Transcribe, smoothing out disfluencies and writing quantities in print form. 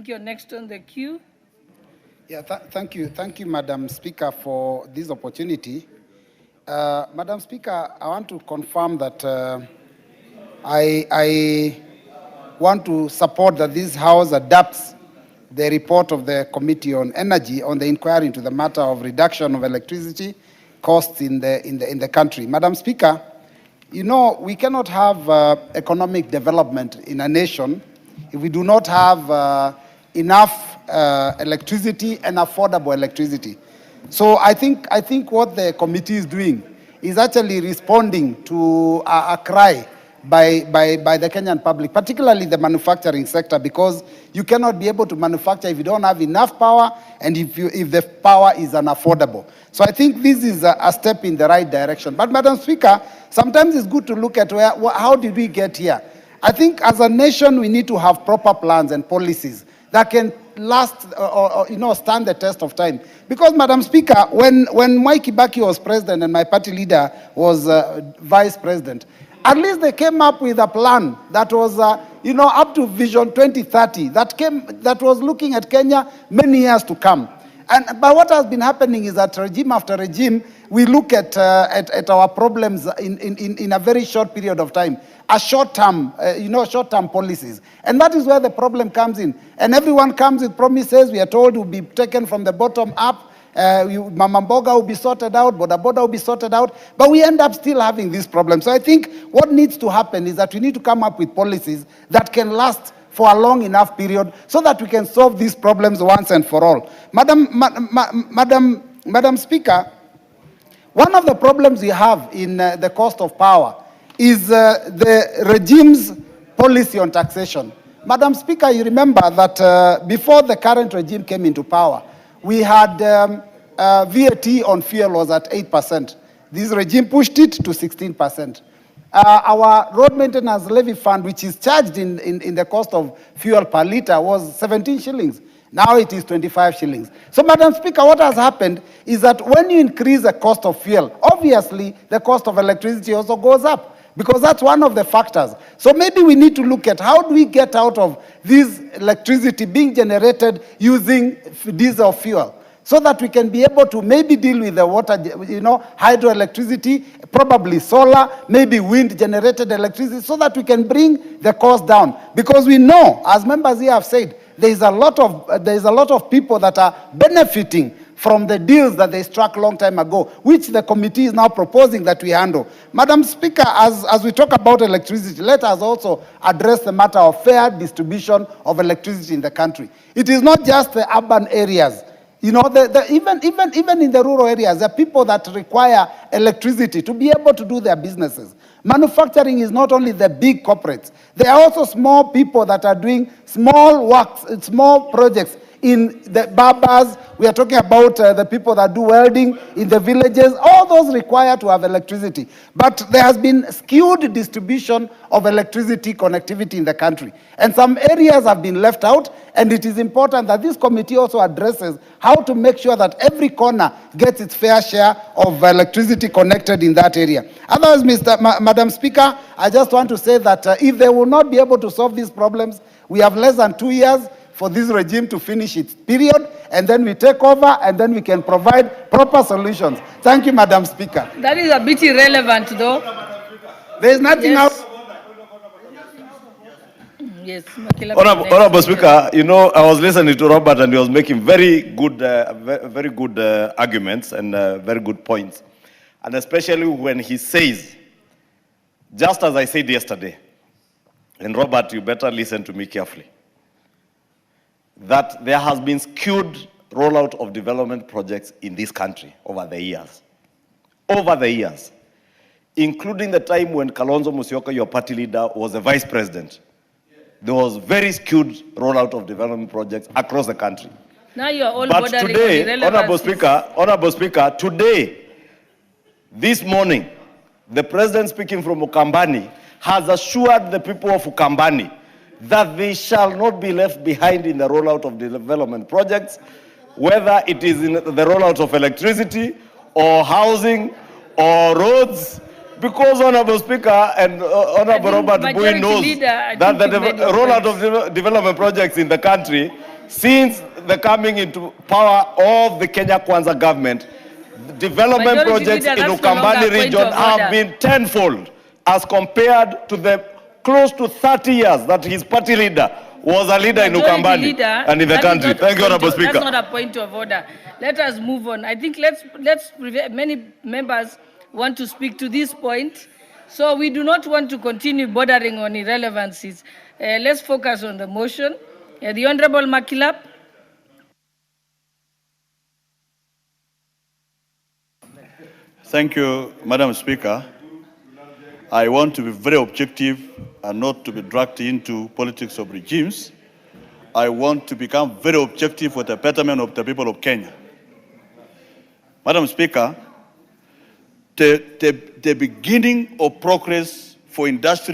think you're next on the queue. Yeah, thank you, Madam Speaker, for this opportunity. Madam Speaker, I want to confirm that I want to support that this House adopts the report of the Committee on Energy on the inquiry into the matter of reduction of electricity costs in the country. Madam Speaker, you know, we cannot have economic development in a nation if we do not have enough electricity and affordable electricity. So I think what the committee is doing is actually responding to a cry by the Kenyan public, particularly the manufacturing sector, because you cannot be able to manufacture if you don't have enough power and if the power is unaffordable. So I think this is a step in the right direction. But Madam Speaker, sometimes it's good to look at how did we get here. I think as a nation we need to have proper plans and policies that can last or stand the test of time. Because Madam Speaker, when Mwai Kibaki was president and my party leader was vice president, at least they came up with a plan that was up to Vision 2030 that was looking at Kenya many years to come. But what has been happening is that regime after regime, we look at our problems in a very short period of time, a short-term policies. And that is where the problem comes in. And everyone comes with promises. We are told will be taken from the bottom up. Mama Mboga will be sorted out, Boda Boda will be sorted out, but we end up still having this problem. So I think what needs to happen is that we need to come up with policies that can last for a long enough period so that we can solve these problems once and for all. Madam Speaker, one of the problems we have in the cost of power is the regime's policy on taxation. Madam Speaker, you remember that before the current regime came into power, we had VAT on fuel was at 8%. This regime pushed it to 16%. Our road maintenance levy fund, which is charged in the cost of fuel per liter, was 17 shillings. Now it is 25 shillings. So, Madam Speaker, what has happened is that when you increase the cost of fuel, obviously the cost of electricity also goes up, because that's one of the factors. So maybe we need to look at how do we get out of this electricity being generated using diesel fuel, so that we can be able to maybe deal with the water, hydroelectricity, probably solar, maybe wind-generated electricity, so that we can bring the cost down. Because we know, as members here have said, there is a lot of people that are benefiting from the deals that they struck a long time ago, which the committee is now proposing that we handle. Madam Speaker, as we talk about electricity, let us also address the matter of fair distribution of electricity in the country. It is not just the urban areas. Even in the rural areas, there are people that require electricity to be able to do their businesses. Manufacturing is not only the big corporates. There are also small people that are doing small works, small projects in the barbers. We are talking about the people that do welding in the villages. All those require to have electricity. But there has been skewed distribution of electricity connectivity in the country. And some areas have been left out, and it is important that this committee also addresses how to make sure that every corner gets its fair share of electricity connected in that area. Otherwise, Madam Speaker, I just want to say that if they will not be able to solve these problems, we have less than 2 years for this regime to finish its period, and then we take over, and then we can provide proper solutions. Thank you, Madam Speaker. That is a bit irrelevant, though. There is nothing else. Yes. Honorable Speaker, I was listening to Robert, and he was making very good arguments and very good points. And especially when he says, just as I said yesterday, and Robert, you better listen to me carefully, that there has been skewed rollout of development projects in this country over the years, including the time when Kalonzo Musyoka, your party leader, was the vice president. There was very skewed rollout of development projects across the country. Now you are all but today, Honorable Speaker, today, this morning, the president speaking from Ukambani has assured the people of Ukambani that they shall not be left behind in the rollout of development projects, whether it is in the rollout of electricity or housing or roads, because Honorable Speaker and Honorable Robert Mbui knows that the rollout of development projects in the country Since the coming into power of the Kenya Kwanza government, development Majority projects leader, in that's no longer Ukambani a point region of have order. been tenfold as compared to the close to 30 years that his party leader was a leader in Majority Ukambani leader, and in the that is country. not a Thank you, point Honorable of- Speaker. That's not a point of order. Let us move on. I think many members want to speak to this point. So we do not want to continue bordering on irrelevancies. Let's focus on the motion. The Honorable Makilap. Thank you, Madam Speaker. I want to be very objective and not to be dragged into politics of regimes. I want to become very objective for the betterment of the people of Kenya. Madam Speaker, the beginning of progress for industry